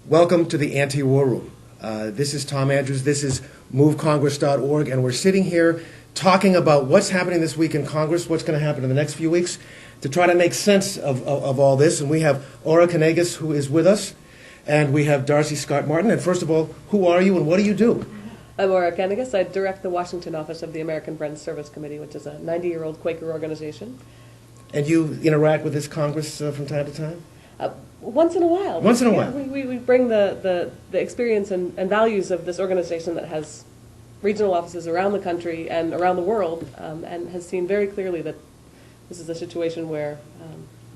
Welcome to the Anti-War Room. This is Tom Andrews. This is MoveCongress.org, and we're sitting here talking about what's happening this week in Congress, what's going to happen in the next few weeks, to try to make sense of all this. And we have Kanegis, who is with us, and we have Darcy Scott-Martin. And first of all, who are you and what do you do? I'm Kanegis. I direct the Washington office of the American Friends Service Committee, which is a 90-year-old Quaker organization. And you interact with this Congress from time to time? Once in a while. Once in a while. We bring the experience and values of this organization that has regional offices around the country and around the world, and has seen very clearly that this is a situation where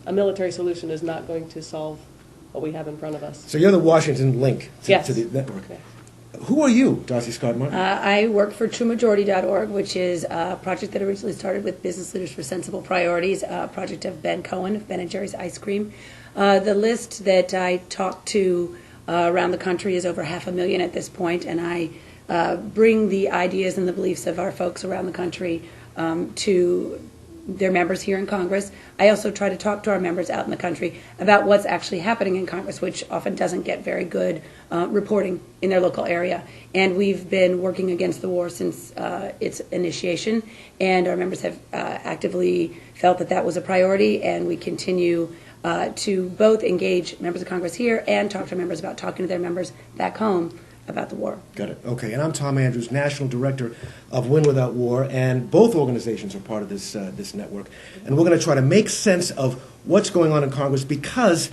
a military solution is not going to solve what we have in front of us. So you're the Washington link Yes. to the network. Yes. Who are you, Darcy Scott-Martin? I work for TrueMajority.org, which is a project that originally started with Business Leaders for Sensible Priorities, a project of Ben Cohen of Ben & Jerry's Ice Cream. The list that I talk to around the country is over 500,000 at this point, and I bring the ideas and the beliefs of our folks around the country to their members here in Congress. I also try to talk to our members out in the country about what's actually happening in Congress, which often doesn't get very good reporting in their local area. And we've been working against the war since its initiation, and our members have actively felt that that was a priority, and we continue to both engage members of Congress here and talk to members about talking to their members back home about the war. Got it. Okay. And I'm Tom Andrews, National Director of Win Without War, and both organizations are part of this network. And we're going to try to make sense of what's going on in Congress because,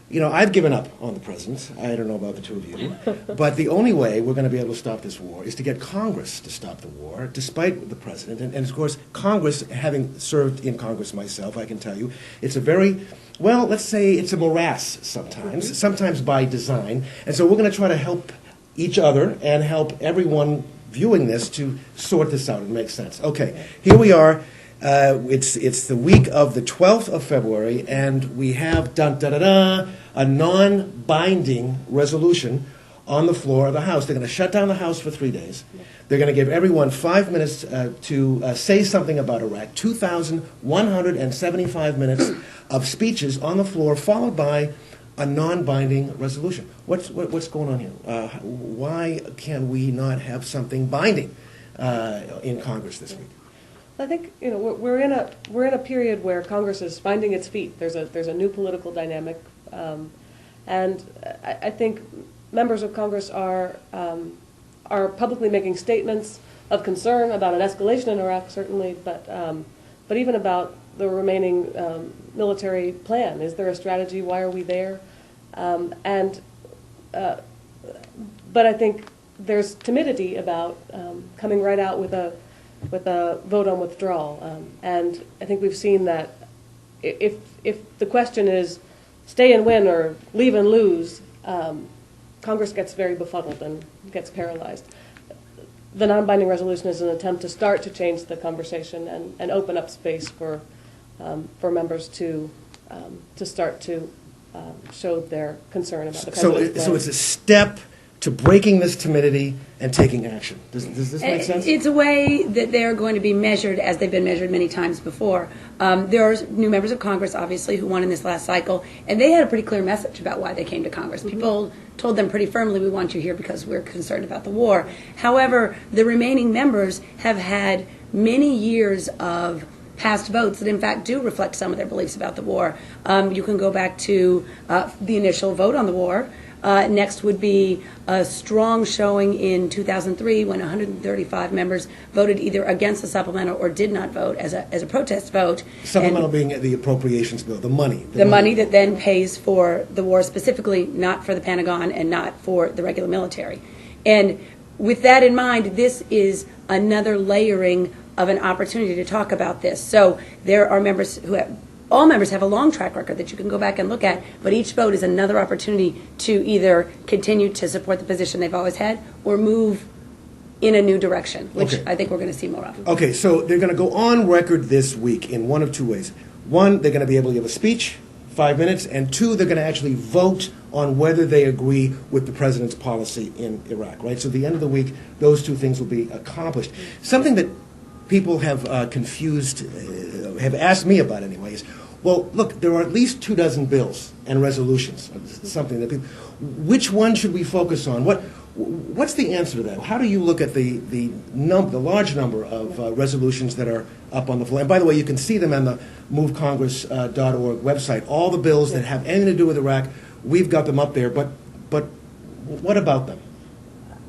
you know, I've given up on the president. I don't know about the two of you. But the only way we're going to be able to stop this war is to get Congress to stop the war, despite the president. And of course, Congress, having served in Congress myself, I can tell you, it's a very, well, let's say it's a morass sometimes by design. And so we're going to try to help each other and help everyone viewing this to sort this out and make sense. Okay, here we are. It's the week of the 12th of February, and we have a non-binding resolution on the floor of the House. They're going to shut down the House for 3 days. They're going to give everyone 5 minutes to say something about Iraq. 2,175 minutes of speeches on the floor, followed by a non-binding resolution. What's going on here? Why can we not have something binding in Congress this week? I think we're in a period where Congress is finding its feet. There's a new political dynamic, and I think members of Congress are publicly making statements of concern about an escalation in Iraq, certainly, but even about the remaining military plan. Is there a strategy? Why are we there? But I think there's timidity about coming right out with a vote on withdrawal. And I think we've seen that if the question is stay and win or leave and lose, Congress gets very befuddled and gets paralyzed. The non-binding resolution is an attempt to start to change the conversation and open up space for members to start to show their concern about the president's plan. So it's a step to breaking this timidity and taking action. Does this make sense? It's a way that they're going to be measured as they've been measured many times before. There are new members of Congress, obviously, who won in this last cycle, and they had a pretty clear message about why they came to Congress. People told them pretty firmly, we want you here because we're concerned about the war. However, the remaining members have had many years of past votes that in fact do reflect some of their beliefs about the war. You can go back to the initial vote on the war. Next would be a strong showing in 2003 when 135 members voted either against the supplemental or did not vote as a protest vote. Supplemental being the appropriations bill, the money. The money that then pays for the war specifically, not for the Pentagon and not for the regular military. And with that in mind, this is another layering of an opportunity to talk about this. So there are members who have, all members have a long track record that you can go back and look at, but each vote is another opportunity to either continue to support the position they've always had or move in a new direction, which I think we're going to see more of. Okay, so they're going to go on record this week in one of two ways. One, they're going to be able to give a speech, 5 minutes, and two, they're going to actually vote on whether they agree with the president's policy in Iraq, right? So at the end of the week, those two things will be accomplished. Something that people have confused, have asked me about anyway, is well, look, there are at least 24 bills and resolutions, something that people, which one should we focus on? What's the answer to that? How do you look at the large number of resolutions that are up on the floor? And by the way, you can see them on the MoveCongress.org website. All the bills that have anything to do with Iraq, we've got them up there. But what about them?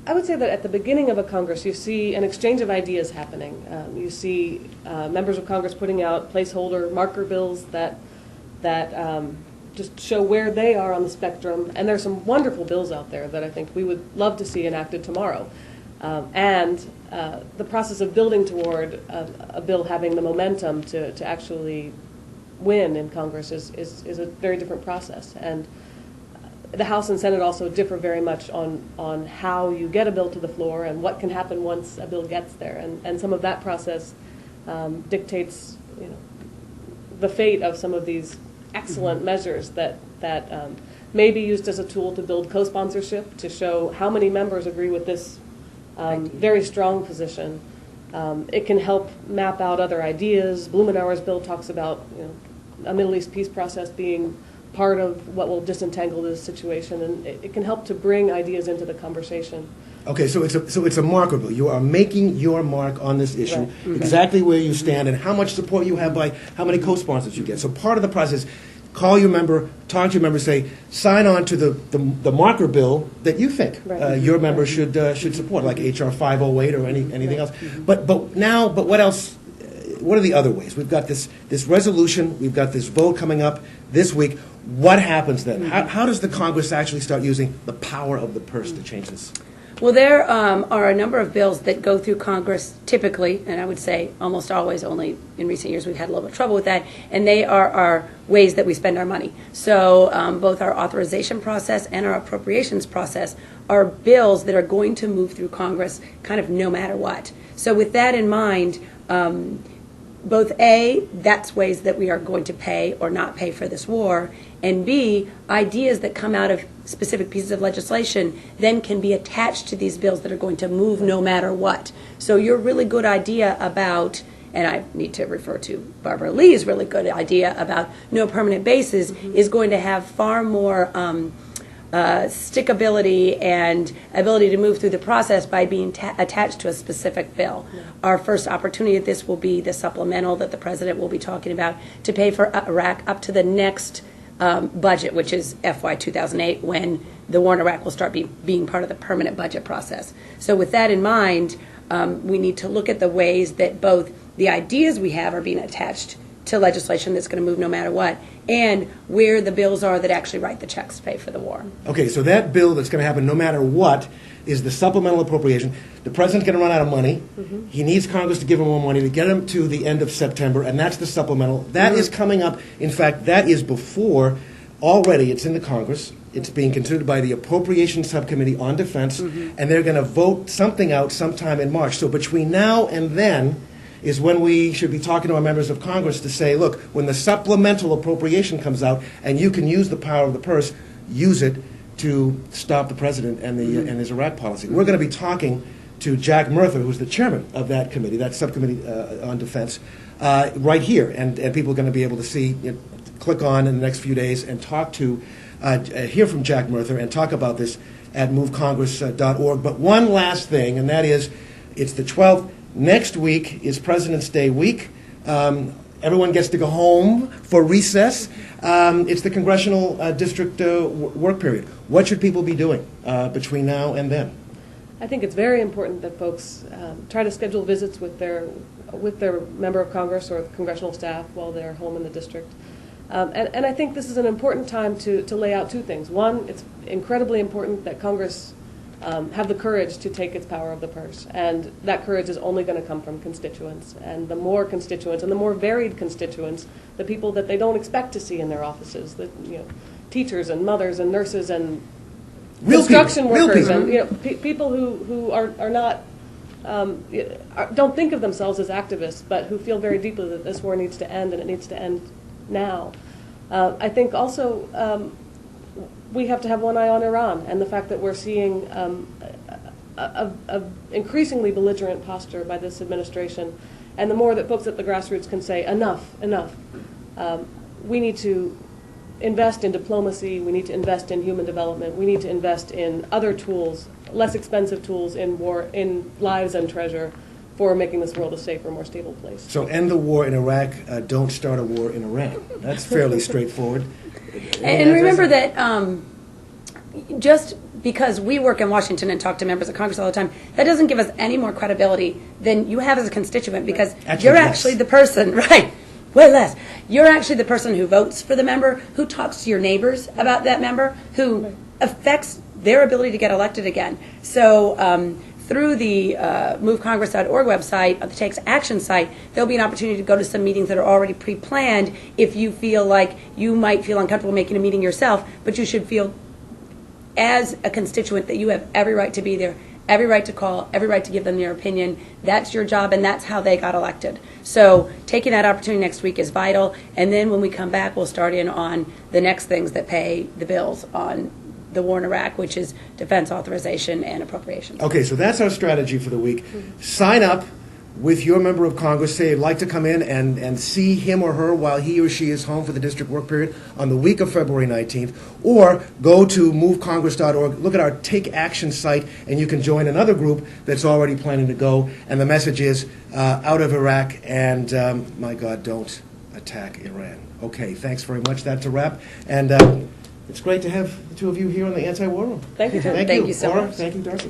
I would say that at the beginning of a Congress, you see an exchange of ideas happening. You see members of Congress putting out placeholder marker bills that just show where they are on the spectrum. And there's some wonderful bills out there that I think we would love to see enacted tomorrow. And the process of building toward a bill having the momentum to actually win in Congress is a very different process. And the House and Senate also differ very much on how you get a bill to the floor and what can happen once a bill gets there. And some of that process dictates, the fate of some of these excellent measures that may be used as a tool to build co-sponsorship, to show how many members agree with this very strong position. It can help map out other ideas. Blumenauer's bill talks about a Middle East peace process being part of what will disentangle this situation, and it can help to bring ideas into the conversation. Okay, so it's a marker bill. You are making your mark on this issue, right. Mm-hmm. Exactly where you stand and how much support you have by how many co-sponsors you get. So part of the process, call your member, talk to your member, say, sign on to the marker bill that you think right. your member should support, like HR 508 or anything right. else. Mm-hmm. But what else? What are the other ways? We've got this resolution. We've got this vote coming up this week. What happens then? Mm-hmm. How does the Congress actually start using the power of the purse to change this? Well, there are a number of bills that go through Congress typically, and I would say almost always, only in recent years we've had a little bit of trouble with that, and they are our ways that we spend our money. So both our authorization process and our appropriations process are bills that are going to move through Congress kind of no matter what. So with that in mind, both A, that's ways that we are going to pay or not pay for this war, and B, ideas that come out of specific pieces of legislation then can be attached to these bills that are going to move no matter what. So your really good idea about, and I need to refer to Barbara Lee's really good idea about no permanent bases, is going to have far more stickability and ability to move through the process by being attached to a specific bill. Yeah. Our first opportunity at this will be the supplemental that the President will be talking about to pay for Iraq up to the next budget, which is FY 2008, when the war in Iraq will start being part of the permanent budget process. So with that in mind, we need to look at the ways that both the ideas we have are being attached to legislation that's going to move no matter what, and where the bills are that actually write the checks to pay for the war. Okay, so that bill that's going to happen no matter what is the supplemental appropriation. The president's going to run out of money. Mm-hmm. He needs Congress to give him more money to get him to the end of September, and that's the supplemental. That is coming up. In fact, that is before, already it's in the Congress. It's being considered by the Appropriations Subcommittee on Defense, and they're going to vote something out sometime in March. So between now and then is when we should be talking to our members of Congress to say, look, when the supplemental appropriation comes out and you can use the power of the purse, use it to stop the president and and his Iraq policy. We're going to be talking to Jack Murtha, who's the chairman of that committee, that subcommittee on defense, right here. And people are going to be able to see, click on in the next few days and talk to, hear from Jack Murtha and talk about this at MoveCongress.org. But one last thing, and that is, it's the 12th. Next week is President's Day week. Everyone gets to go home for recess. It's the Congressional District work period. What should people be doing between now and then? I think it's very important that folks try to schedule visits with their member of Congress or congressional staff while they're home in the district. And I think this is an important time to lay out two things. One, it's incredibly important that Congress have the courage to take its power of the purse. And that courage is only going to come from constituents. And the more constituents and the more varied constituents, the people that they don't expect to see in their offices, the teachers and mothers and nurses and real construction people, workers real and people who are not don't think of themselves as activists, but who feel very deeply that this war needs to end and it needs to end now. I think also we have to have one eye on Iran and the fact that we're seeing a increasingly belligerent posture by this administration, and the more that folks at the grassroots can say enough, we need to invest in diplomacy, we need to invest in human development, we need to invest in other tools, less expensive tools in lives and treasure for making this world a safer, more stable place. So end the war in Iraq, don't start a war in Iran. That's fairly straightforward. And remember that just because we work in Washington and talk to members of Congress all the time, that doesn't give us any more credibility than you have as a constituent, because you're actually the person, right, way less. You're actually the person who votes for the member, who talks to your neighbors about that member, who affects their ability to get elected again. So through the MoveCongress.org website, the Takes Action site, there'll be an opportunity to go to some meetings that are already pre-planned if you feel like you might feel uncomfortable making a meeting yourself, but you should feel as a constituent that you have every right to be there, every right to call, every right to give them your opinion. That's your job, and that's how they got elected. So taking that opportunity next week is vital, and then when we come back, we'll start in on the next things that pay the bills on the war in Iraq, which is defense authorization and appropriations. Okay, so that's our strategy for the week. Sign up with your member of Congress. Say you'd like to come in and see him or her while he or she is home for the district work period on the week of February 19th, or go to movecongress.org, look at our Take Action site, and you can join another group that's already planning to go. And the message is out of Iraq, and my God, don't attack Iran. Okay, thanks very much. That's a wrap. And it's great to have the two of you here on the Anti-War Room. Thank you, Tom. Thank you so Laura, much. Thank you, Darcy.